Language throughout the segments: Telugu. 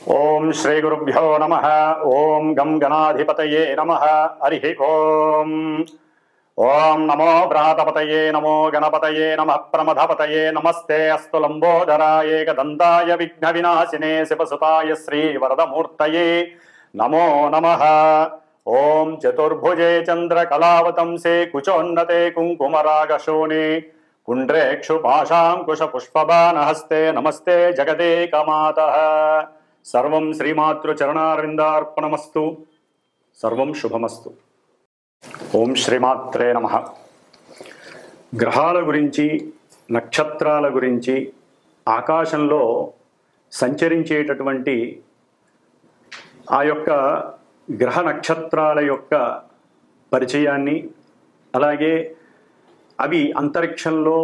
ओम श्री गुरुभ्यो नमः। ओम गम गणाधिपतये नमः। हरि ओम। ओम नमो बृहत्पतये नमो गणपतये नमः प्रमथपतये नमस्ते अस्तु लंबोदराय एकदन्ताय विघ्नविनाशिने शिवसुताय श्रीवरदमूर्तये नमो नमः। ओम चतुर्भुजे चंद्रकलावतंसे कुचोन्नते कुंकुमरागशोणे कुण्ड्रेक्षुपाशाङ्कुशपुष्पबाणहस्ते नमस्ते जगदेकमातः। सर्वं श्रीमातृचरणारविन्दार्पणमस्तु। सर्वं शुभमस्तु। ఓం శ్రీమాత్రే నమః. గ్రహాల గురించి, నక్షత్రాల గురించి, ఆకాశంలో సంచరించేటటువంటి ఆ యొక్క గ్రహ నక్షత్రాల యొక్క పరిచయాన్ని, అలాగే అవి అంతరిక్షంలో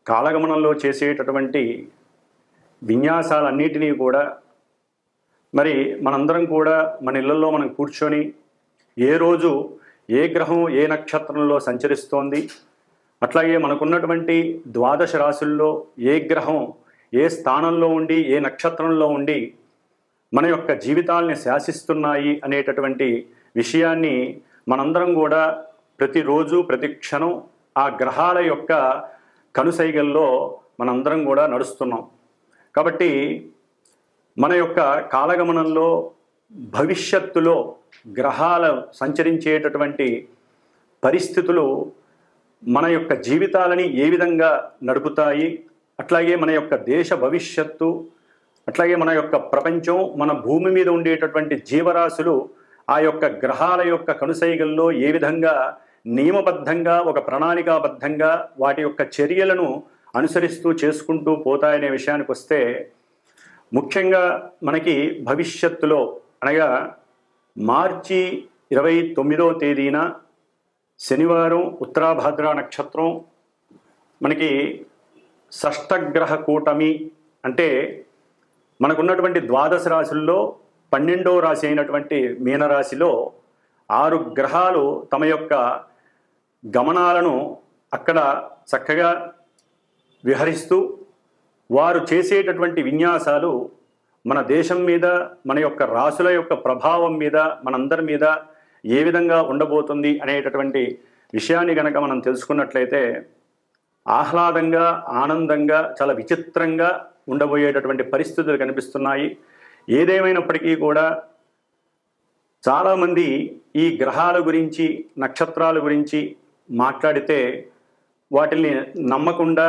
కాలగమనంలో చేసేటటువంటి విన్యాసాలన్నిటినీ కూడా మరి మనందరం కూడా మన ఇళ్లలో మనం కూర్చొని ఏ రోజు ఏ గ్రహం ఏ నక్షత్రంలో సంచరిస్తోంది, అట్లాగే మనకున్నటువంటి ద్వాదశ రాశుల్లో ఏ గ్రహం ఏ స్థానంలో ఉండి ఏ నక్షత్రంలో ఉండి మన యొక్క జీవితాలని శాసిస్తున్నాయి అనేటటువంటి విషయాన్ని మనందరం కూడా ప్రతిరోజు ప్రతి క్షణం ఆ గ్రహాల యొక్క కనుసైగల్లో మనందరం కూడా నడుస్తున్నాం. కాబట్టి మన యొక్క కాలగమనంలో భవిష్యత్తులో గ్రహాలు సంచరించేటటువంటి పరిస్థితులు మన యొక్క జీవితాలని ఏ విధంగా నడుపుతాయి, అట్లాగే మన యొక్క దేశ భవిష్యత్తు, అట్లాగే మన యొక్క ప్రపంచం, మన భూమి మీద ఉండేటటువంటి జీవరాశులు ఆ యొక్క గ్రహాల యొక్క కనుసైగల్లో ఏ విధంగా నియమబద్ధంగా ఒక ప్రణాళికాబద్ధంగా వాటి యొక్క చర్యలను అనుసరిస్తూ చేసుకుంటూ పోతాయనే విషయానికి వస్తే, ముఖ్యంగా మనకి భవిష్యత్తులో అనగా మార్చి 29వ తేదీన శనివారం ఉత్తరాభాద్ర నక్షత్రం మనకి షష్టగ్రహ కూటమి అంటే మనకున్నటువంటి ద్వాదశ రాశుల్లో 12వ రాశి అయినటువంటి మీనరాశిలో 6 గ్రహాలు తమ యొక్క గమనాలను అక్కడ చక్కగా విహరిస్తూ వారు చేసేటటువంటి విన్యాసాలు మన దేశం మీద, మన యొక్క రాశుల యొక్క ప్రభావం మీద, మనందరి మీద ఏ విధంగా ఉండబోతుంది అనేటటువంటి విషయాన్ని కనుక మనం తెలుసుకున్నట్లయితే ఆహ్లాదంగా, ఆనందంగా, చాలా విచిత్రంగా ఉండబోయేటటువంటి పరిస్థితులు కనిపిస్తున్నాయి. ఏదేమైనప్పటికీ కూడా చాలామంది ఈ గ్రహాల గురించి, నక్షత్రాల గురించి మాట్లాడితే వాటిని నమ్మకుండా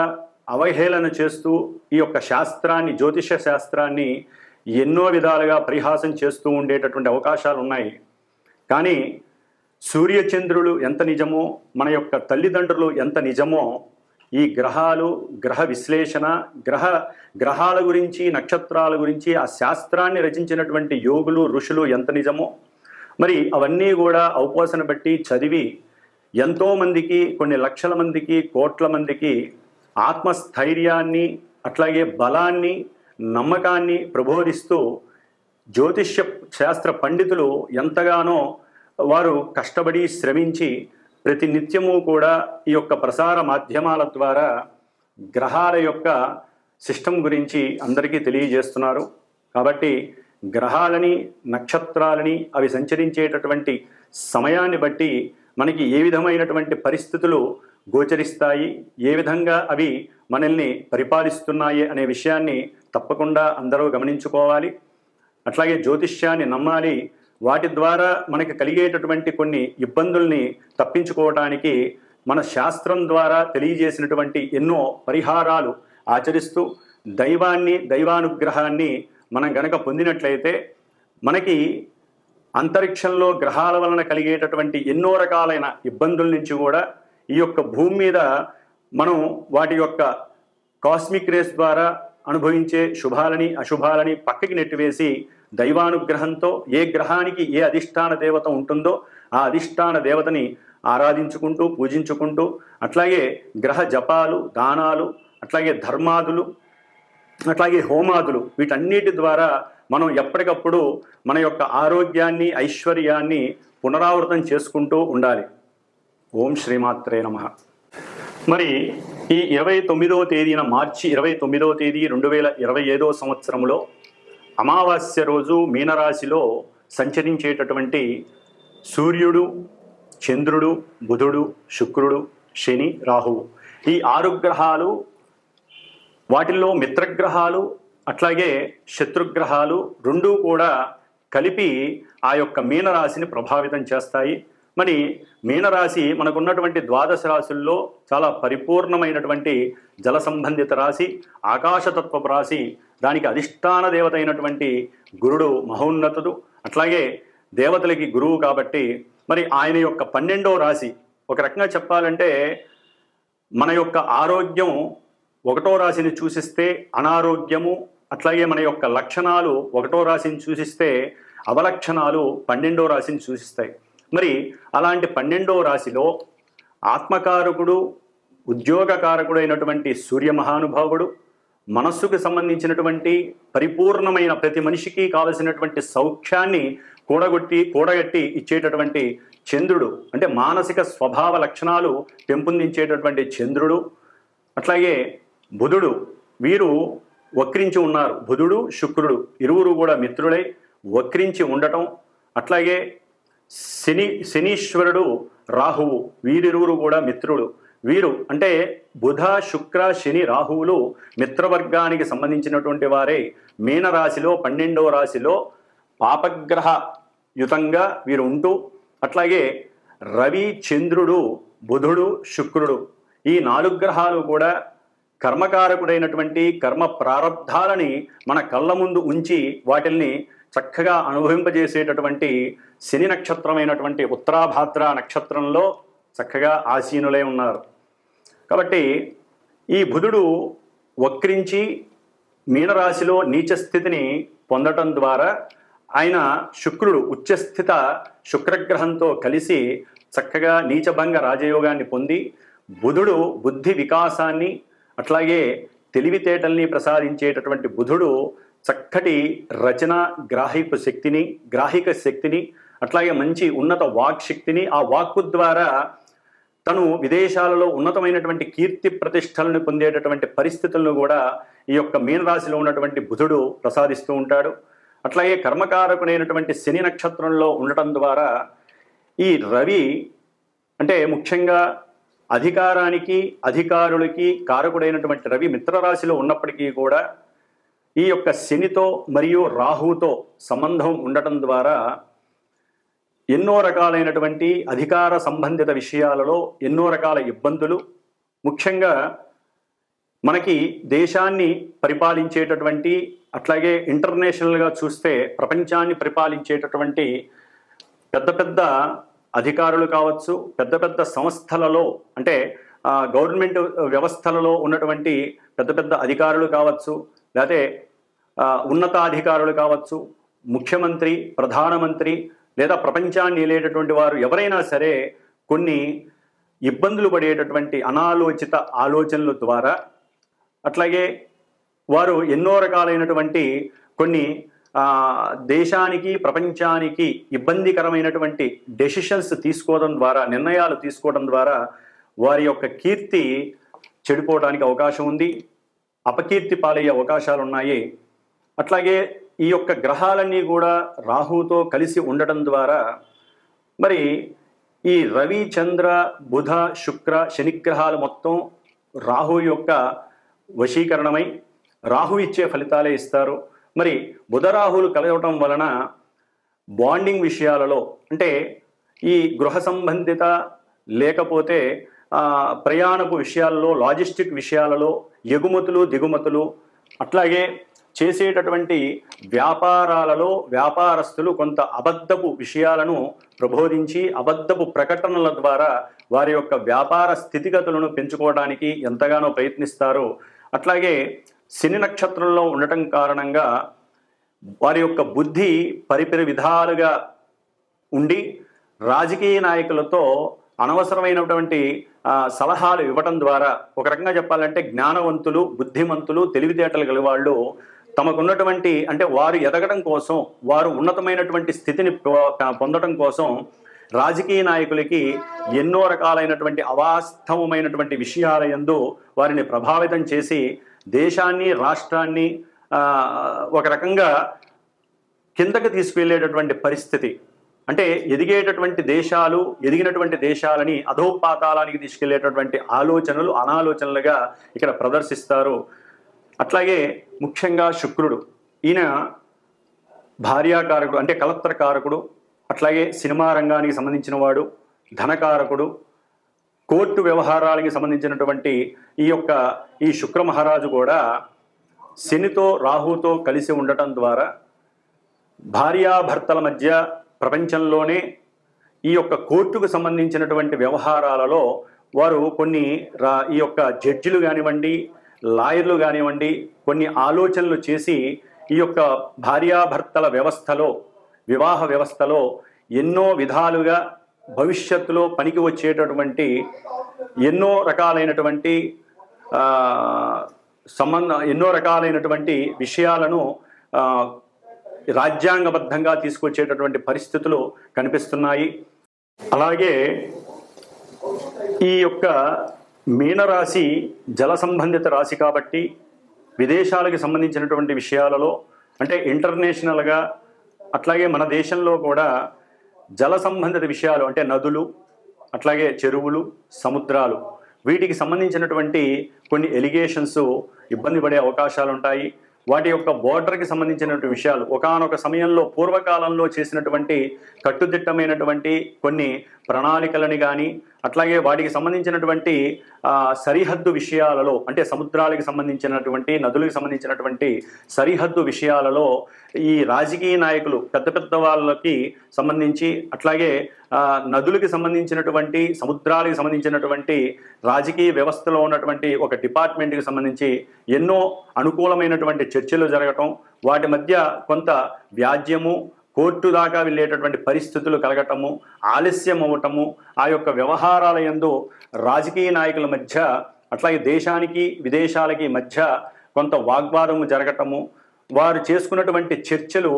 అవహేళన చేస్తూ ఈ యొక్క శాస్త్రాన్ని, జ్యోతిష శాస్త్రాన్ని ఎన్నో విధాలుగా పరిహాసం చేస్తూ ఉండేటటువంటి అవకాశాలు ఉన్నాయి. కానీ సూర్యచంద్రులు ఎంత నిజమో, మన యొక్క తల్లిదండ్రులు ఎంత నిజమో, ఈ గ్రహాలు, గ్రహ విశ్లేషణ, గ్రహాల గురించి, నక్షత్రాల గురించి ఆ శాస్త్రాన్ని రచించినటువంటి యోగులు, ఋషులు ఎంత నిజమో, మరి అవన్నీ కూడా ఔపోసన బట్టి చదివి ఎంతోమందికి, కొన్ని లక్షల మందికి, కోట్ల మందికి ఆత్మస్థైర్యాన్ని, అట్లాగే బలాన్ని, నమ్మకాన్ని ప్రబోధిస్తూ జ్యోతిష్య శాస్త్ర పండితులు ఎంతగానో వారు కష్టపడి శ్రమించి ప్రతి నిత్యము కూడా ఈ యొక్క ప్రసార మాధ్యమాల ద్వారా గ్రహాల యొక్క సిస్టమ్ గురించి అందరికీ తెలియజేస్తున్నారు. కాబట్టి గ్రహాలని, నక్షత్రాలని అవి సంచరించేటటువంటి సమయాన్ని బట్టి మనకి ఏ విధమైనటువంటి పరిస్థితులు గోచరిస్తాయి, ఏ విధంగా అవి మనల్ని పరిపాలిస్తున్నాయి అనే విషయాన్ని తప్పకుండా అందరూ గమనించుకోవాలి. అట్లాగే జ్యోతిష్యాన్ని నమ్మాలి. వాటి ద్వారా మనకి కలిగేటటువంటి కొన్ని ఇబ్బందుల్ని తప్పించుకోవడానికి మన శాస్త్రం ద్వారా తెలియజేసినటువంటి ఎన్నో పరిహారాలు ఆచరిస్తూ దైవాన్ని, దైవానుగ్రహాన్ని మనం గనక పొందినట్లయితే మనకి అంతరిక్షంలో గ్రహాల వలన కలిగేటటువంటి ఎన్నో రకాలైన ఇబ్బందుల నుంచి కూడా ఈ యొక్క భూమి మీద మనం వాటి యొక్క కాస్మిక్ రేస్ ద్వారా అనుభవించే శుభాలని, అశుభాలని పక్కకి నెట్టివేసి దైవానుగ్రహంతో ఏ గ్రహానికి ఏ అధిష్టాన దేవత ఉంటుందో ఆ అధిష్టాన దేవతని ఆరాధించుకుంటూ, పూజించుకుంటూ, అట్లాగే గ్రహ జపాలు, దానాలు, అట్లాగే ధర్మాదులు, అట్లాగే హోమాదులు, వీటన్నిటి ద్వారా మనం ఎప్పటికప్పుడు మన యొక్క ఆరోగ్యాన్ని, ఐశ్వర్యాన్ని పునరావృతం చేసుకుంటూ ఉండాలి. ఓం శ్రీమాత్రే నమః. మరి ఈ 29వ తేదీన, మార్చి 29వ తేదీ 2025వ సంవత్సరంలో అమావాస్య రోజు మీనరాశిలో సంచరించేటటువంటి సూర్యుడు, చంద్రుడు, బుధుడు, శుక్రుడు, శని, రాహువు ఈ 6 గ్రహాలు, వాటిల్లో మిత్రగ్రహాలు అట్లాగే శత్రుగ్రహాలు రెండూ కూడా కలిపి ఆ యొక్క మీనరాశిని ప్రభావితం చేస్తాయి. మరి మీనరాశి మనకున్నటువంటి ద్వాదశ రాశుల్లో చాలా పరిపూర్ణమైనటువంటి జల సంబంధిత రాశి, ఆకాశతత్వపు రాశి. దానికి అధిష్టాన దేవత అయినటువంటి గురుడు మహోన్నతుడు, అట్లాగే దేవతలకి గురువు కాబట్టి మరి ఆయన యొక్క 12వ రాశి. ఒక రకంగా చెప్పాలంటే మన యొక్క ఆరోగ్యం 1వ రాశిని సూచిస్తే అనారోగ్యము, అట్లాగే మన యొక్క లక్షణాలు 1వ రాశిని సూచిస్తే అవలక్షణాలు 12వ రాశిని సూచిస్తాయి. మరి అలాంటి 12వ రాశిలో ఆత్మకారకుడు, ఉద్యోగకారకుడు అయినటువంటి సూర్య మహానుభావుడు, మనస్సుకు సంబంధించినటువంటి పరిపూర్ణమైన ప్రతి మనిషికి కావలసినటువంటి సౌఖ్యాన్ని కూడగట్టి ఇచ్చేటటువంటి చంద్రుడు, అంటే మానసిక స్వభావ లక్షణాలు పెంపొందించేటటువంటి చంద్రుడు, అట్లాగే బుధుడు, వీరు వక్రించి ఉన్నారు. బుధుడు, శుక్రుడు ఇరువురు కూడా మిత్రులై వక్రించి ఉండటం, అట్లాగే శనీశ్వరుడు, రాహువు వీరిరువురు కూడా మిత్రుడు. వీరు అంటే బుధ, శుక్ర, శని, రాహువులు మిత్రవర్గానికి సంబంధించినటువంటి వారే. మీనరాశిలో 12వ రాశిలో పాపగ్రహ యుతంగా వీరు ఉంటూ, అట్లాగే రవి, చంద్రుడు, బుధుడు, శుక్రుడు ఈ 4 గ్రహాలు కూడా కర్మకారకుడైనటువంటి కర్మ ప్రారంధాలని మన కళ్ళ ముందు ఉంచి వాటిల్ని చక్కగా అనుభవింపజేసేటటువంటి శని నక్షత్రమైనటువంటి ఉత్తరాభాద్ర నక్షత్రంలో చక్కగా ఆసీనులై ఉన్నారు. కాబట్టి ఈ బుధుడు వక్రించి మీనరాశిలో నీచ స్థితిని పొందటం ద్వారా ఆయన శుక్రుడు ఉచ్చస్థిత శుక్రగ్రహంతో కలిసి చక్కగా నీచభంగ రాజయోగాన్ని పొంది, బుధుడు బుద్ధి వికాసాన్ని అట్లాగే తెలివితేటల్ని ప్రసాదించేటటువంటి బుధుడు చక్కటి రచన గ్రాహిక శక్తిని అట్లాగే మంచి ఉన్నత వాక్ శక్తిని, ఆ వాక్కు ద్వారా తను విదేశాలలో ఉన్నతమైనటువంటి కీర్తి ప్రతిష్టలను పొందేటటువంటి పరిస్థితులను కూడా ఈ యొక్క మీనరాశిలో ఉన్నటువంటి బుధుడు ప్రసాదిస్తూ ఉంటాడు. అట్లాగే కర్మకారకుడైనటువంటి శని నక్షత్రంలో ఉండటం ద్వారా ఈ రవి అంటే ముఖ్యంగా అధికారానికి, అధికారులకి కారకుడైనటువంటి రవి మిత్రరాశిలో ఉన్నప్పటికీ కూడా ఈ యొక్క శనితో మరియు రాహువుతో సంబంధం ఉండటం ద్వారా ఎన్నో రకాలైనటువంటి అధికార సంబంధిత విషయాలలో ఎన్నో రకాల ఇబ్బందులు, ముఖ్యంగా మనకి దేశాన్ని పరిపాలించేటటువంటి అట్లాగే ఇంటర్నేషనల్గా చూస్తే ప్రపంచాన్ని పరిపాలించేటటువంటి పెద్ద పెద్ద అధికారులు కావచ్చు, పెద్ద పెద్ద సంస్థలలో అంటే గవర్నమెంట్ వ్యవస్థలలో ఉన్నటువంటి పెద్ద పెద్ద అధికారులు కావచ్చు, లేకపోతే ఉన్నతాధికారులు కావచ్చు, ముఖ్యమంత్రి, ప్రధానమంత్రి లేదా ప్రపంచాన్ని ఏలేటటువంటి వారు ఎవరైనా సరే కొన్ని ఇబ్బందులు పడేటటువంటి అనాలోచిత ఆలోచనల ద్వారా, అట్లాగే వారు ఎన్నో రకాలైనటువంటి కొన్ని దేశానికి ప్రపంచానికి ఇబ్బందికరమైనటువంటి డెసిషన్స్ తీసుకోవడం ద్వారా, నిర్ణయాలు తీసుకోవడం ద్వారా వారి యొక్క కీర్తి చెడిపోవడానికి అవకాశం ఉంది, అపకీర్తి పాలయ్యే అవకాశాలు ఉన్నాయి. అట్లాగే ఈ యొక్క గ్రహాలన్నీ కూడా రాహుతో కలిసి ఉండటం ద్వారా మరి ఈ రవి, చంద్ర, బుధ, శుక్ర, శనిగ్రహాలు మొత్తం రాహు యొక్క వశీకరణమై రాహు ఇచ్చే ఫలితాలే ఇస్తారు. మరి బుధ రాహులు కలవటం వలన బాండింగ్ విషయాలలో అంటే ఈ గృహ సంబంధిత లేకపోతే ప్రయాణపు విషయాలలో, లాజిస్టిక్ విషయాలలో, ఎగుమతులు దిగుమతులు, అట్లాగే చేసేటటువంటి వ్యాపారాలలో వ్యాపారస్తులు కొంత అబద్ధపు విషయాలను ప్రబోధించి అబద్ధపు ప్రకటనల ద్వారా వారి యొక్క వ్యాపార స్థితిగతులను పెంచుకోవడానికి ఎంతగానో ప్రయత్నిస్తారు. అట్లాగే శని నక్షత్రంలో ఉండటం కారణంగా వారి యొక్క బుద్ధి పరిపరి విధాలుగా ఉండి రాజకీయ నాయకులతో అనవసరమైనటువంటి సలహాలు ఇవ్వటం ద్వారా, ఒక రకంగా చెప్పాలంటే జ్ఞానవంతులు, బుద్ధిమంతులు, తెలివితేటలు గల వాళ్ళు తమకున్నటువంటి అంటే వారు ఎదగడం కోసం, వారు ఉన్నతమైనటువంటి స్థితిని పొందడం కోసం రాజకీయ నాయకులకి ఎన్నో రకాలైనటువంటి అవాస్తవమైనటువంటి విషయాల యందు వారిని ప్రభావితం చేసి దేశాన్ని, రాష్ట్రాన్ని ఒక రకంగా కిందకి తీసుకువెళ్ళేటటువంటి పరిస్థితి. అంటే ఎదిగినటువంటి దేశాలని అధోపాతాళానికి తీసుకెళ్లేటటువంటి ఆలోచనలు అనాలోచనలుగా ఇక్కడ ప్రదర్శిస్తారు. అట్లాగే ముఖ్యంగా శుక్రుడు, ఈయన భార్యాకారకుడు అంటే కలత్ర కారకుడు, అట్లాగే సినిమా రంగానికి సంబంధించిన వాడు, ధనకారకుడు, కోర్టు వ్యవహారాలకి సంబంధించినటువంటి ఈ శుక్ర మహారాజు కూడా శనితో రాహుతో కలిసి ఉండటం ద్వారా భార్యాభర్తల మధ్య ప్రపంచంలోనే ఈ కోర్టుకు సంబంధించినటువంటి వ్యవహారాలలో వారు కొన్ని జడ్జిలు కానివ్వండి, లాయర్లు కానివ్వండి, కొన్ని ఆలోచనలు చేసి ఈ భార్యాభర్తల వ్యవస్థలో, వివాహ వ్యవస్థలో ఎన్నో విధాలుగా భవిష్యత్తులో పనికి వచ్చేటటువంటి ఎన్నో రకాలైనటువంటి విషయాలను రాజ్యాంగబద్ధంగా తీసుకొచ్చేటటువంటి పరిస్థితులు కనిపిస్తున్నాయి. అలాగే ఈ మీనరాశి జల సంబంధిత రాశి కాబట్టి విదేశాలకు సంబంధించినటువంటి విషయాలలో అంటే ఇంటర్నేషనల్గా, అట్లాగే మన దేశంలో కూడా జల సంబంధిత విషయాలు అంటే నదులు, అట్లాగే చెరువులు, సముద్రాలు, వీటికి సంబంధించినటువంటి కొన్ని ఎలిగేషన్స్ ఇబ్బంది పడే అవకాశాలు ఉంటాయి. వాటి బోర్డర్కి సంబంధించినటువంటి విషయాలు ఒకానొక సమయంలో పూర్వకాలంలో చేసినటువంటి కట్టుదిట్టమైనటువంటి కొన్ని ప్రణాళికలని కానీ, అట్లాగే వాటికి సంబంధించినటువంటి సరిహద్దు విషయాలలో అంటే సముద్రాలకు సంబంధించినటువంటి, నదులకు సంబంధించినటువంటి సరిహద్దు విషయాలలో ఈ రాజకీయ నాయకులు పెద్ద పెద్ద వాళ్ళకి సంబంధించి, అట్లాగే నదులకు సంబంధించినటువంటి, సముద్రాలకు సంబంధించినటువంటి రాజకీయ వ్యవస్థలో ఉన్నటువంటి ఒక డిపార్ట్మెంట్కి సంబంధించి ఎన్నో అనుకూలమైనటువంటి చర్చలు జరగటం, వాటి మధ్య కొంత వ్యాజ్యము, కోర్టు దాకా వెళ్ళేటటువంటి పరిస్థితులు కలగటము, ఆలస్యం అవ్వటము, ఆ వ్యవహారాల యందు రాజకీయ నాయకుల మధ్య, అట్లాగే దేశానికి విదేశాలకి మధ్య కొంత వాగ్వాదము జరగటము, వారు చేసుకున్నటువంటి చర్చలు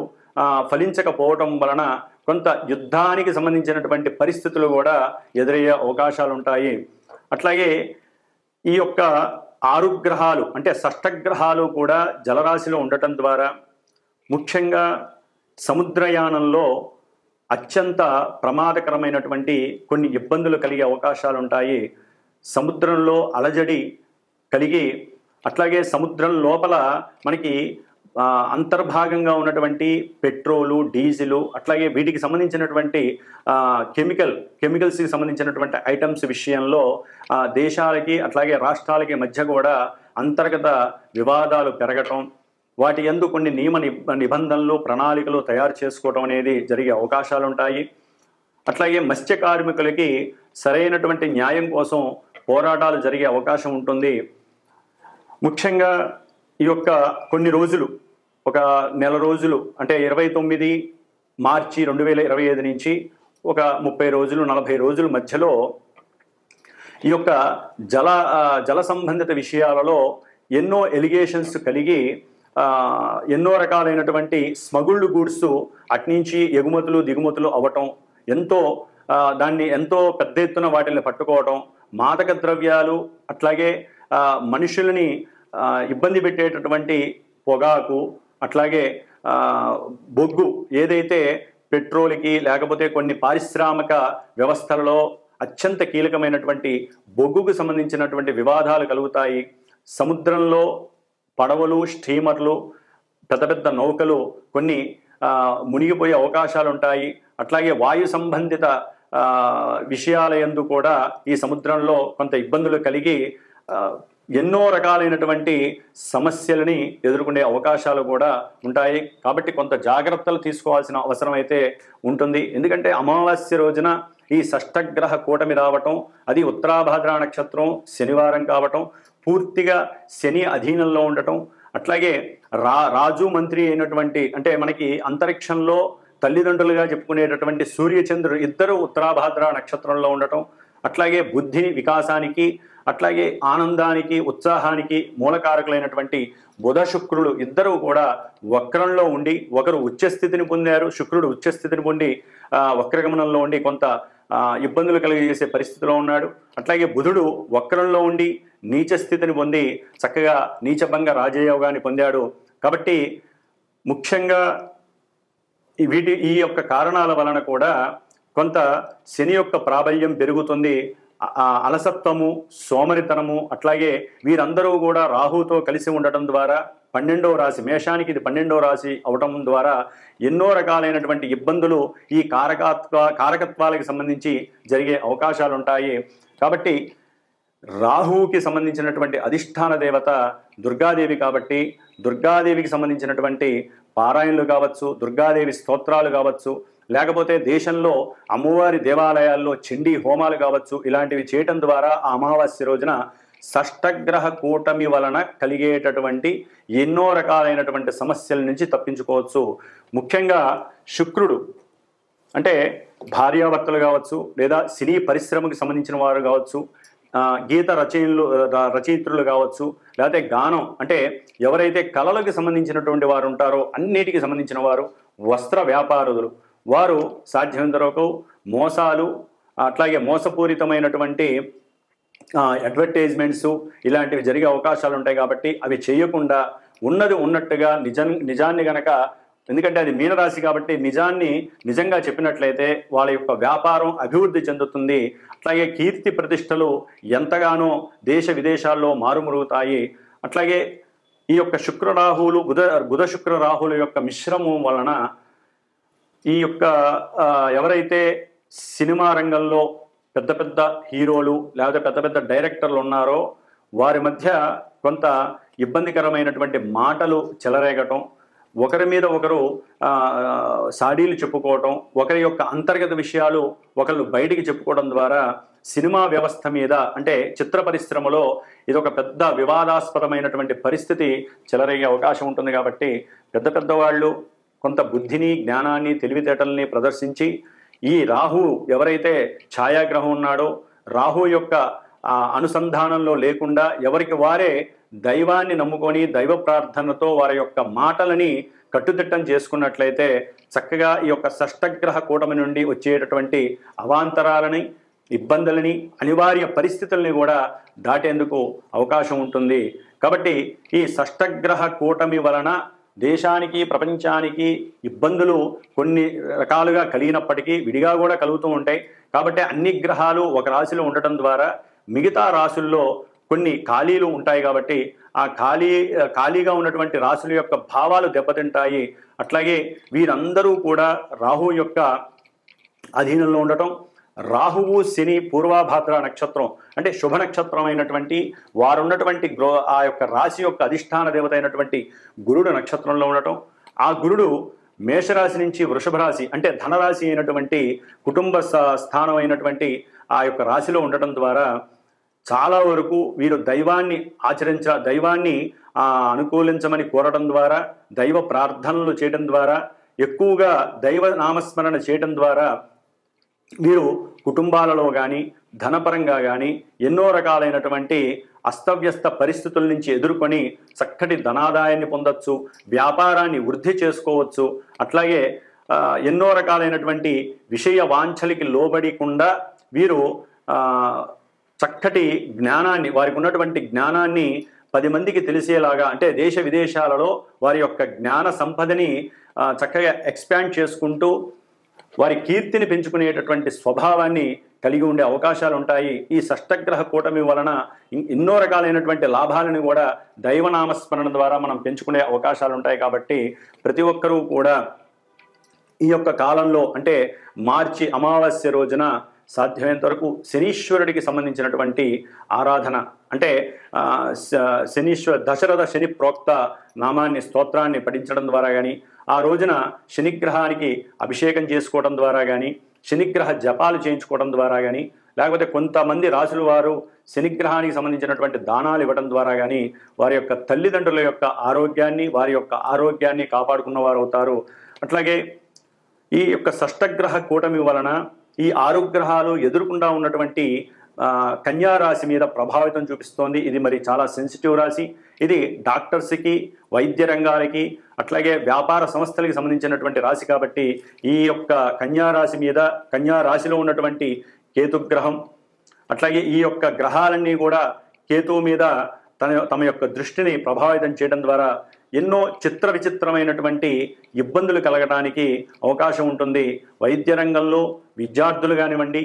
ఫలించకపోవటం వలన కొంత యుద్ధానికి సంబంధించినటువంటి పరిస్థితులు కూడా ఎదురయ్యే అవకాశాలు ఉంటాయి. అట్లాగే ఈ 6 గ్రహాలు అంటే షష్టగ్రహాలు కూడా జలరాశిలో ఉండటం ద్వారా ముఖ్యంగా సముద్రయానంలో అత్యంత ప్రమాదకరమైనటువంటి కొన్ని ఇబ్బందులు కలిగే అవకాశాలు ఉంటాయి. సముద్రంలో అలజడి కలిగి, అట్లాగే సముద్రం లోపల మనకి అంతర్భాగంగా ఉన్నటువంటి పెట్రోలు, డీజిలు, అట్లాగే వీటికి సంబంధించినటువంటి కెమికల్స్కి సంబంధించినటువంటి ఐటమ్స్ విషయంలో దేశాలకి అట్లాగే రాష్ట్రాలకి మధ్య కూడా అంతర్గత వివాదాలు పెరగటం, వాటి యందు కొన్ని నియమ నిబంధనలు, ప్రణాళికలు తయారు చేసుకోవడం అనేది జరిగే అవకాశాలు ఉంటాయి. అట్లాగే మత్స్య కార్మికులకి సరైనటువంటి న్యాయం కోసం పోరాటాలు జరిగే అవకాశం ఉంటుంది. ముఖ్యంగా ఈ కొన్ని రోజులు, ఒక నెల రోజులు అంటే 29 మార్చి 2025 నుంచి ఒక 30 రోజులు 40 రోజుల మధ్యలో ఈ జల సంబంధిత విషయాలలో ఎన్నో ఎలిగేషన్స్ కలిగి ఎన్నో రకాలైనటువంటి స్మగుల్డ్ గూడ్స్ అట్నుంచి ఎగుమతులు దిగుమతులు అవ్వటం, ఎంతో పెద్ద ఎత్తున వాటిని పట్టుకోవటం, మాదక ద్రవ్యాలు, అట్లాగే మనుషులని ఇబ్బంది పెట్టేటటువంటి పొగాకు, అట్లాగే బొగ్గు, ఏదైతే పెట్రోల్కి లేకపోతే కొన్ని పారిశ్రామిక వ్యవస్థలలో అత్యంత కీలకమైనటువంటి బొగ్గుకు సంబంధించినటువంటి వివాదాలు కలుగుతాయి. సముద్రంలో పడవలు, స్టీమర్లు, పెద్ద పెద్ద నౌకలు కొన్ని మునిగిపోయే అవకాశాలు ఉంటాయి. అట్లాగే వాయు సంబంధిత విషయాల యందు కూడా ఈ సముద్రంలో కొంత ఇబ్బందులు కలిగి ఎన్నో రకాలైనటువంటి సమస్యలని ఎదుర్కొనే అవకాశాలు కూడా ఉంటాయి. కాబట్టి కొంత జాగ్రత్తలు తీసుకోవాల్సిన అవసరం అయితే ఉంటుంది. ఎందుకంటే అమావాస్య రోజున ఈ షష్టగ్రహ కూటమి రావటం, అది ఉత్తరాభాద్ర నక్షత్రం శనివారం కావటం, పూర్తిగా శని అధీనంలో ఉండటం, అట్లాగే రాజు మంత్రి అయినటువంటి అంటే మనకి అంతరిక్షంలో తల్లిదండ్రులుగా చెప్పుకునేటటువంటి సూర్యచంద్రుడు ఇద్దరు ఉత్తరాభాద్ర నక్షత్రంలో ఉండటం, అట్లాగే బుద్ధి వికాసానికి, అట్లాగే ఆనందానికి, ఉత్సాహానికి మూలకారకులైనటువంటి బుధ శుక్రులు ఇద్దరు కూడా వక్రంలో ఉండి, ఒకరు ఉచ్చస్థితిని పొందారు, శుక్రుడు ఉచ్చస్థితిని పొంది వక్రగమనంలో ఉండి కొంత ఇబ్బందులు కలిగజేసే పరిస్థితిలో ఉన్నాడు. అట్లాగే బుధుడు వక్రంలో ఉండి నీచ స్థితిని పొంది చక్కగా నీచభంగ రాజయోగాన్ని పొందాడు. కాబట్టి ముఖ్యంగా ఈ యొక్క కారణాల వలన కూడా కొంత శని యొక్క ప్రాబల్యం పెరుగుతుంది. అలసత్వము, సోమరితనము, అట్లాగే వీరందరూ కూడా రాహుతో కలిసి ఉండటం ద్వారా 12వ రాశి మేషానికి ఇది 12వ రాశి అవటం ద్వారా ఎన్నో రకాలైనటువంటి ఇబ్బందులు ఈ కారకత్వాలకు సంబంధించి జరిగే అవకాశాలు ఉంటాయి. కాబట్టి రాహువుకి సంబంధించినటువంటి అధిష్టాన దేవత దుర్గాదేవి కాబట్టి దుర్గాదేవికి సంబంధించినటువంటి పారాయణలు కావచ్చు, దుర్గాదేవి స్తోత్రాలు కావచ్చు, లేకపోతే దేశంలో అమ్మవారి దేవాలయాల్లో చండీ హోమాలు కావచ్చు, ఇలాంటివి చేయటం ద్వారా ఆ అమావాస్య రోజున షష్టగ్రహ కూటమి వలన కలిగేటటువంటి ఎన్నో రకాలైనటువంటి సమస్యల నుంచి తప్పించుకోవచ్చు. ముఖ్యంగా శుక్రుడు అంటే భార్యాభర్తలు కావచ్చు, లేదా సినీ పరిశ్రమకు సంబంధించిన వారు కావచ్చు, గీత రచయిత్రులు కావచ్చు, లేకపోతే గానం అంటే ఎవరైతే కళలకు సంబంధించినటువంటి వారు ఉంటారో అన్నిటికీ సంబంధించిన వారు, వస్త్ర వ్యాపారులు, వారు సాధ్యమైనంత వరకు మోసాలు, అట్లాగే మోసపూరితమైనటువంటి అడ్వర్టైజ్మెంట్స్ ఇలాంటివి జరిగే అవకాశాలు ఉంటాయి. కాబట్టి అవి చేయకుండా ఉన్నది ఉన్నట్టుగా నిజాన్ని గనక, ఎందుకంటే అది మీనరాశి కాబట్టి నిజాన్ని నిజంగా చెప్పినట్లయితే వాళ్ళ యొక్క వ్యాపారం అభివృద్ధి చెందుతుంది. అట్లాగే కీర్తి ప్రతిష్టలు ఎంతగానో దేశ విదేశాల్లో మారుమరుగుతాయి. అట్లాగే ఈ యొక్క శుక్రరాహువులు బుధ శుక్ర రాహుల యొక్క మిశ్రమం వలన ఈ యొక్క ఎవరైతే సినిమా రంగంలో పెద్ద పెద్ద హీరోలు లేకపోతే పెద్ద పెద్ద డైరెక్టర్లు ఉన్నారో వారి మధ్య కొంత ఇబ్బందికరమైనటువంటి మాటలు చెలరేగటం, ఒకరి మీద ఒకరు సాడీలు చెప్పుకోవటం, ఒకరి యొక్క అంతర్గత విషయాలు ఒకళ్ళు బయటికి చెప్పుకోవడం ద్వారా సినిమా వ్యవస్థ మీద అంటే చిత్ర పరిశ్రమలో ఇదొక పెద్ద వివాదాస్పదమైనటువంటి పరిస్థితి చెలరేగే అవకాశం ఉంటుంది. కాబట్టి పెద్దవాళ్ళు కొంత బుద్ధిని, జ్ఞానాన్ని, తెలివితేటల్ని ప్రదర్శించి ఈ రాహు ఎవరైతే ఛాయాగ్రహం ఉన్నాడో రాహు యొక్క అనుసంధానంలో లేకుండా ఎవరికి వారే దైవాన్ని నమ్ముకొని దైవ ప్రార్థనతో వారి యొక్క మాటలని కట్టుదిట్టం చేసుకున్నట్లయితే చక్కగా ఈ యొక్క షష్టగ్రహ కూటమి నుండి వచ్చేటటువంటి అవాంతరాలని, ఇబ్బందులని, అనివార్య పరిస్థితుల్ని కూడా దాటేందుకు అవకాశం ఉంటుంది. కాబట్టి ఈ షష్టగ్రహ కూటమి వలన దేశానికి, ప్రపంచానికి ఇబ్బందులు కొన్ని రకాలుగా కలిగినప్పటికీ విడిగా కూడా కలుగుతూ ఉంటాయి. కాబట్టి అన్ని గ్రహాలు ఒక రాశిలో ఉండటం ద్వారా మిగతా రాశుల్లో కొన్ని ఖాళీలు ఉంటాయి. కాబట్టి ఆ ఖాళీగా ఉన్నటువంటి రాశుల యొక్క భావాలు దెబ్బతింటాయి. అట్లాగే వీరందరూ కూడా రాహు యొక్క అధీనంలో ఉండటం, రాహువు శని పూర్వాభాద్ర నక్షత్రం అంటే శుభ నక్షత్రం అయినటువంటి వారు ఉన్నటువంటి ఆ యొక్క రాశి యొక్క అధిష్టాన దేవత అయినటువంటి గురుడు నక్షత్రంలో ఉండటం, ఆ గురుడు మేషరాశి నుంచి వృషభ రాశి అంటే ధనరాశి అయినటువంటి కుటుంబ స్థానం అయినటువంటి ఆ యొక్క రాశిలో ఉండటం ద్వారా చాలా వరకు వీరు దైవాన్ని దైవాన్ని అనుకూలించమని కోరడం ద్వారా, దైవ ప్రార్థనలు చేయడం ద్వారా, ఎక్కువగా దైవ నామస్మరణ చేయడం ద్వారా వీరు కుటుంబాలలో కానీ ధనపరంగా కానీ ఎన్నో రకాలైనటువంటి అస్తవ్యస్త పరిస్థితుల నుంచి ఎదుర్కొని చక్కటి ధనాదాయాన్ని పొందొచ్చు, వ్యాపారాన్ని వృద్ధి చేసుకోవచ్చు. అట్లాగే ఎన్నో రకాలైనటువంటి విషయ వాంఛలకి లోబడికుండా వీరు చక్కటి జ్ఞానాన్ని, వారికి ఉన్నటువంటి జ్ఞానాన్ని 10 మందికి తెలిసేలాగా అంటే దేశ విదేశాలలో వారి యొక్క జ్ఞాన సంపదని చక్కగా ఎక్స్పాండ్ చేసుకుంటూ వారి కీర్తిని పెంచుకునేటటువంటి స్వభావాన్ని కలిగి ఉండే అవకాశాలు ఉంటాయి. ఈ షష్టగ్రహ కూటమి వలన ఎన్నో రకాలైనటువంటి లాభాలను కూడా దైవనామస్మరణ ద్వారా మనం పెంచుకునే అవకాశాలు ఉంటాయి. కాబట్టి ప్రతి ఒక్కరూ కూడా ఈ యొక్క కాలంలో అంటే మార్చి అమావాస్య రోజున సాధ్యమైనంత వరకు శనీశ్వరుడికి సంబంధించినటువంటి ఆరాధన అంటే దశరథ శని ప్రోక్త నామాన్ని, స్తోత్రాన్ని పఠించడం ద్వారా కానీ, ఆ రోజున శనిగ్రహానికి అభిషేకం చేసుకోవడం ద్వారా కానీ, శనిగ్రహ జపాలు చేయించుకోవడం ద్వారా కానీ, లేకపోతే కొంతమంది రాసుల వారు శనిగ్రహానికి సంబంధించినటువంటి దానాలు ఇవ్వడం ద్వారా కానీ వారి యొక్క తల్లిదండ్రుల యొక్క ఆరోగ్యాన్ని, వారి యొక్క ఆరోగ్యాన్ని కాపాడుకున్న వారు అవుతారు. అట్లాగే ఈ యొక్క షష్టగ్రహ కూటమి వలన ఈ 6 గ్రహాలు ఎదుర్కొంటూ ఉన్నటువంటి కన్యా రాశి మీద ప్రభావితం చూపిస్తోంది. ఇది మరి చాలా సెన్సిటివ్ రాశి. ఇది డాక్టర్స్కి, వైద్య రంగాలకి, అట్లాగే వ్యాపార సంస్థలకి సంబంధించినటువంటి రాశి. కాబట్టి ఈ యొక్క కన్యా రాశి మీద, కన్యా రాశిలో ఉన్నటువంటి కేతుగ్రహం, అట్లాగే ఈ యొక్క గ్రహాలన్నీ కూడా కేతువు మీద తమ యొక్క దృష్టిని ప్రభావితం చేయడం ద్వారా ఎన్నో చిత్ర విచిత్రమైనటువంటి ఇబ్బందులు కలగడానికి అవకాశం ఉంటుంది. వైద్య రంగంలో విద్యార్థులు కానివ్వండి,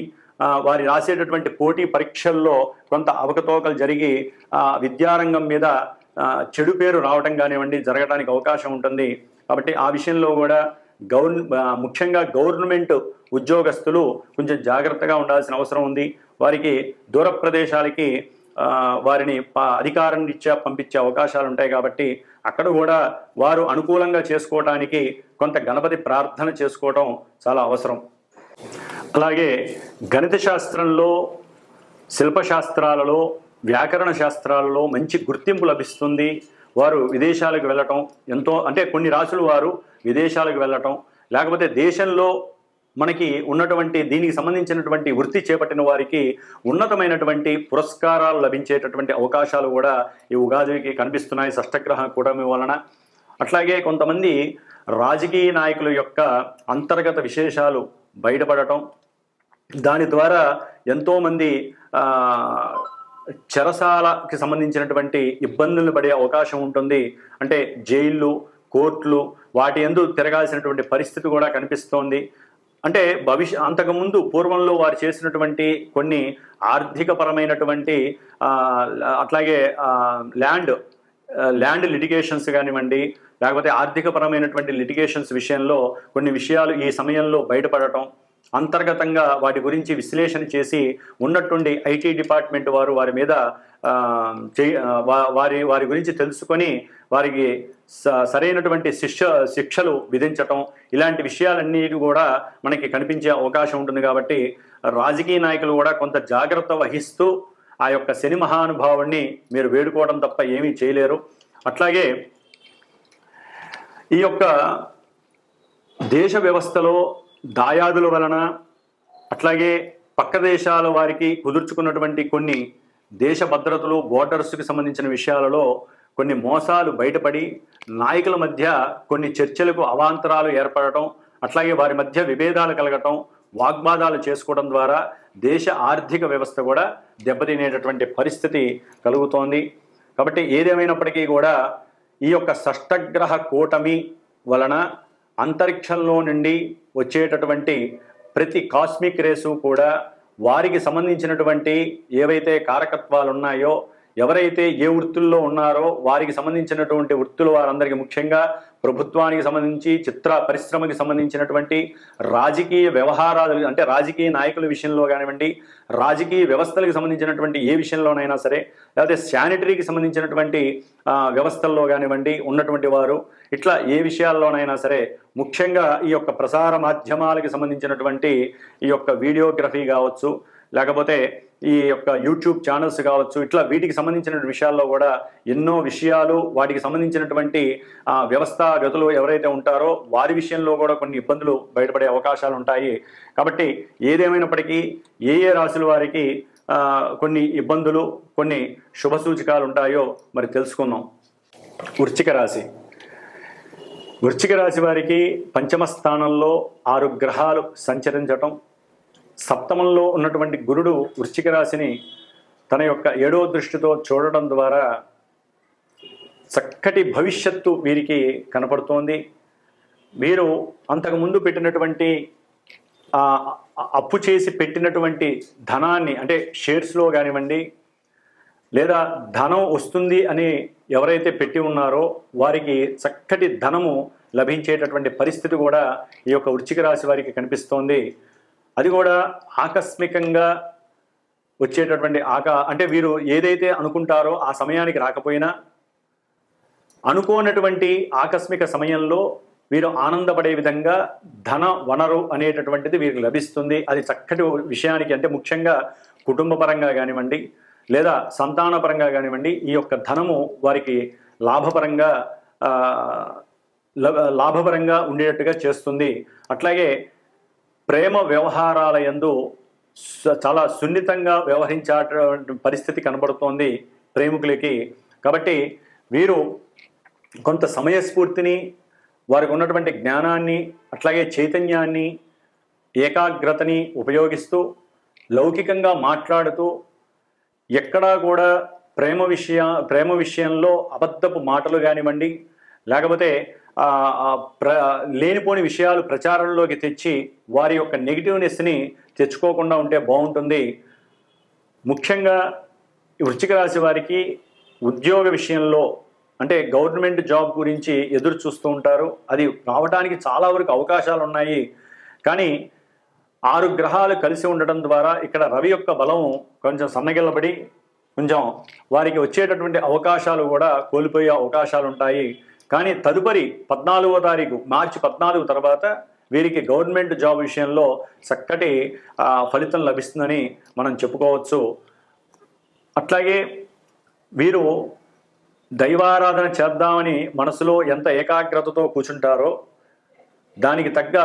వారి రాసేటటువంటి పోటీ పరీక్షల్లో కొంత అవకతవకలు జరిగి విద్యారంగం మీద చెడు పేరు రావటం కానివ్వండి జరగడానికి అవకాశం ఉంటుంది. కాబట్టి ఆ విషయంలో కూడా ముఖ్యంగా గవర్నమెంట్ ఉద్యోగస్తులు కొంచెం జాగ్రత్తగా ఉండాల్సిన అవసరం ఉంది. వారికి దూర ప్రదేశాలకి వారిని అధికారం రీత్యా పంపించే అవకాశాలు ఉంటాయి. కాబట్టి అక్కడ కూడా వారు అనుకూలంగా చేసుకోవడానికి కొంత గణపతి ప్రార్థన చేసుకోవడం చాలా అవసరం. అలాగే గణిత శాస్త్రంలో, శిల్పశాస్త్రాలలో, వ్యాకరణ శాస్త్రాలలో మంచి గుర్తింపు లభిస్తుంది. వారు విదేశాలకు వెళ్ళటం ఎంతో, అంటే కొన్ని రాసులు వారు విదేశాలకు వెళ్ళటం, లేకపోతే దేశంలో మనకి ఉన్నటువంటి దీనికి సంబంధించినటువంటి వృత్తి చేపట్టిన వారికి ఉన్నతమైనటువంటి పురస్కారాలు లభించేటటువంటి అవకాశాలు కూడా ఈ ఉగాదికి కనిపిస్తున్నాయి షష్టగ్రహ కూటమి వలన. అట్లాగే కొంతమంది రాజకీయ నాయకుల యొక్క అంతర్గత విశేషాలు బయటపడటం, దాని ద్వారా ఎంతోమంది చెరసాలకి సంబంధించినటువంటి ఇబ్బందులు పడే అవకాశం ఉంటుంది. అంటే జైళ్ళు, కోర్టులు వాటి యందు తిరగాల్సినటువంటి పరిస్థితి కూడా కనిపిస్తోంది. అంటే అంతకుముందు పూర్వంలో వారు చేసినటువంటి కొన్ని ఆర్థికపరమైనటువంటి అట్లాగే ల్యాండ్ లిటిగేషన్స్ కానివ్వండి, లేకపోతే ఆర్థికపరమైనటువంటి లిటిగేషన్స్ విషయంలో కొన్ని విషయాలు ఈ సమయంలో బయటపడటం, అంతర్గతంగా వాటి గురించి విశ్లేషణ చేసి ఉన్నట్టుండి ఐటీ డిపార్ట్మెంట్ వారు వారి మీద వారి గురించి తెలుసుకొని వారికి సరైనటువంటి శిక్షలు విధించటం, ఇలాంటి విషయాలన్నీ కూడా మనకి కనిపించే అవకాశం ఉంటుంది. కాబట్టి రాజకీయ నాయకులు కూడా కొంత జాగ్రత్త వహిస్తూ ఆ యొక్క శని మహానుభావుణ్ణి మీరు వేడుకోవడం తప్ప ఏమీ చేయలేరు. అట్లాగే ఈ యొక్క దేశ వ్యవస్థలో దాయాదుల వలన, అట్లాగే పక్క దేశాల వారికి కుదుర్చుకున్నటువంటి కొన్ని దేశ భద్రతలు, బోర్డర్స్కి సంబంధించిన విషయాలలో కొన్ని మోసాలు బయటపడి నాయకుల మధ్య కొన్ని చర్చలకు అవాంతరాలు ఏర్పడటం, అట్లాగే వారి మధ్య విభేదాలు కలగటం, వాగ్వాదాలు చేసుకోవడం ద్వారా దేశ ఆర్థిక వ్యవస్థ కూడా దెబ్బతినేటటువంటి పరిస్థితి కలుగుతోంది. కాబట్టి ఏదేమైనప్పటికీ కూడా ఈ యొక్క షష్టగ్రహ కూటమి వలన అంతరిక్షంలో నుండి వచ్చేటటువంటి ప్రతి కాస్మిక్ రేసు కూడా వారికి సంబంధించినటువంటి ఏవైతే కారకత్వాలు ఉన్నాయో, ఎవరైతే ఏ వృత్తుల్లో ఉన్నారో వారికి సంబంధించినటువంటి వృత్తులు వారందరికీ, ముఖ్యంగా ప్రభుత్వానికి సంబంధించి, చిత్ర పరిశ్రమకి సంబంధించినటువంటి రాజకీయ వ్యవహారాలు, అంటే రాజకీయ నాయకుల విషయంలో కానివ్వండి, రాజకీయ వ్యవస్థలకు సంబంధించినటువంటి ఏ విషయంలోనైనా సరే, లేకపోతే శానిటరీకి సంబంధించినటువంటి వ్యవస్థల్లో కానివ్వండి ఉన్నటువంటి వారు, ఇట్లా ఏ విషయాల్లోనైనా సరే, ముఖ్యంగా ఈ యొక్క ప్రసార మాధ్యమాలకి సంబంధించినటువంటి ఈ యొక్క వీడియోగ్రఫీ కావచ్చు, లేకపోతే ఈ యొక్క యూట్యూబ్ ఛానల్స్ కావచ్చు, ఇట్లా వీటికి సంబంధించిన విషయాల్లో కూడా ఎన్నో విషయాలు, వాటికి సంబంధించినటువంటి వ్యవస్థాగతులు ఎవరైతే ఉంటారో వారి విషయంలో కూడా కొన్ని ఇబ్బందులు బయటపడే అవకాశాలు ఉంటాయి. కాబట్టి ఏదేమైనప్పటికీ ఏ రాశుల వారికి కొన్ని ఇబ్బందులు, కొన్ని శుభ సూచకాలు ఉంటాయో మరి తెలుసుకుందాం. వృశ్చిక రాశి. వృశ్చిక రాశి వారికి పంచమ స్థానంలో 6 గ్రహాలు సంచరించటం, సప్తమంలో ఉన్నటువంటి గురుడు వృశ్చిక రాశిని తన యొక్క 7వ దృష్టితో చూడడం ద్వారా చక్కటి భవిష్యత్తు వీరికి కనపడుతోంది. మీరు అంతకుముందు పెట్టినటువంటి అప్పు చేసి పెట్టినటువంటి ధనాన్ని, అంటే షేర్స్లో కానివ్వండి, లేదా ధనం వస్తుంది అని ఎవరైతే పెట్టి ఉన్నారో వారికి చక్కటి ధనము లభించేటటువంటి పరిస్థితి కూడా ఈ యొక్క వృశ్చిక రాశి వారికి కనిపిస్తోంది. అది కూడా ఆకస్మికంగా వచ్చేటటువంటి అంటే వీరు ఏదైతే అనుకుంటారో ఆ సమయానికి రాకపోయినా అనుకోనటువంటి ఆకస్మిక సమయంలో వీరు ఆనందపడే విధంగా ధన వనరు అనేటటువంటిది వీరికి లభిస్తుంది. అది చక్కటి విషయానికి, అంటే ముఖ్యంగా కుటుంబ పరంగా కానివ్వండి, లేదా సంతానపరంగా కానివ్వండి, ఈ యొక్క ధనము వారికి లాభపరంగా ఉండేటట్టుగా చేస్తుంది. అట్లాగే ప్రేమ వ్యవహారాల యందు చాలా సున్నితంగా వ్యవహరించేటువంటి పరిస్థితి కనబడుతోంది ప్రేమికులకి. కాబట్టి వీరు కొంత సమయస్ఫూర్తిని, వారికి ఉన్నటువంటి జ్ఞానాన్ని, అట్లాగే చైతన్యాన్ని, ఏకాగ్రతని ఉపయోగిస్తూ లౌకికంగా మాట్లాడుతూ ఎక్కడా కూడా ప్రేమ విషయంలో అబద్ధపు మాటలు కానివ్వండి, లేకపోతే లేనిపోని విషయాలు ప్రచారంలోకి తెచ్చి వారి యొక్క నెగిటివ్నెస్ని తెచ్చుకోకుండా ఉంటే బాగుంటుంది. ముఖ్యంగా వృశ్చిక రాశి వారికి ఉద్యోగ విషయంలో అంటే గవర్నమెంట్ జాబ్ గురించి ఎదురు చూస్తూ ఉంటారు. అది రావడానికి చాలా వరకు అవకాశాలు ఉన్నాయి. కానీ 6 గ్రహాలు కలిసి ఉండడం ద్వారా ఇక్కడ రవి యొక్క బలం కొంచెం సన్నగిల్లబడి కొంచెం వారికి వచ్చేటటువంటి అవకాశాలు కూడా కోల్పోయే అవకాశాలు ఉంటాయి. కానీ తదుపరి 14వ తారీఖు మార్చి 14 తర్వాత వీరికి గవర్నమెంట్ జాబ్ విషయంలో చక్కటి ఫలితం లభిస్తుందని మనం చెప్పుకోవచ్చు. అట్లాగే వీరు దైవారాధన చేద్దామని మనసులో ఎంత ఏకాగ్రతతో కూర్చుంటారో దానికి తగ్గ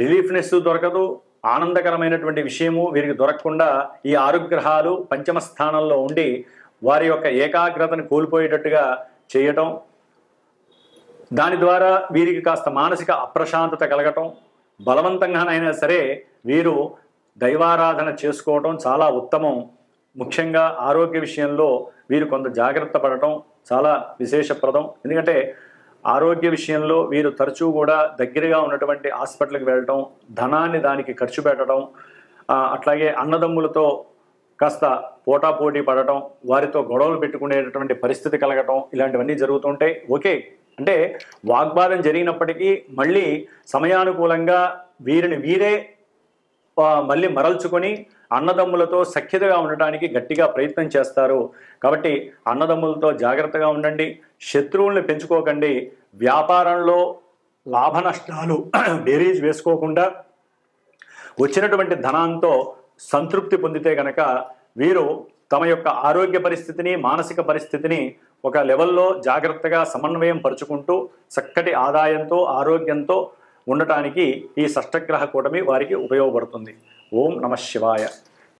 రిలీఫ్నెస్ దొరకదు, ఆనందకరమైనటువంటి విషయము వీరికి దొరకకుండా ఈ 6 గ్రహాలు పంచమ స్థానంలో ఉండి వారి యొక్క ఏకాగ్రతను కోల్పోయేటట్టుగా చేయటం, దాని ద్వారా వీరికి కాస్త మానసిక అప్రశాంతత కలగటం, బలవంతంగానైనా సరే వీరు దైవారాధన చేసుకోవటం చాలా ఉత్తమం. ముఖ్యంగా ఆరోగ్య విషయంలో వీరు కొంత జాగ్రత్త పడటం చాలా విశేషప్రదం. ఎందుకంటే ఆరోగ్య విషయంలో వీరు తరచూ కూడా దగ్గరగా ఉన్నటువంటి హాస్పిటల్కి వెళ్ళటం, ధనాన్ని దానికి ఖర్చు పెట్టడం, అట్లాగే అన్నదమ్ములతో కాస్త పోటాపోటీ పడటం, వారితో గొడవలు పెట్టుకునేటటువంటి పరిస్థితి కలగటం ఇలాంటివన్నీ జరుగుతుంటాయి. ఓకే, అంటే వాగ్వాదం జరిగినప్పటికీ మళ్ళీ సమయానుకూలంగా వీరిని వీరే మళ్ళీ మరల్చుకొని అన్నదమ్ములతో సఖ్యతగా ఉండటానికి గట్టిగా ప్రయత్నం చేస్తారు. కాబట్టి అన్నదమ్ములతో జాగ్రత్తగా ఉండండి, శత్రువుల్ని పెంచుకోకండి, వ్యాపారంలో లాభ నష్టాలు బేరీజ్ వేసుకోకుండా వచ్చినటువంటి ధనంతో సంతృప్తి పొందితే కనుక వీరు తమ యొక్క ఆరోగ్య పరిస్థితిని మానసిక పరిస్థితిని ఒక లెవెల్లో జాగ్రత్తగా సమన్వయం పరుచుకుంటూ చక్కటి ఆదాయంతో ఆరోగ్యంతో ఉండటానికి ఈ షష్టగ్రహ కూటమి వారికి ఉపయోగపడుతుంది. ఓం నమః శివాయ.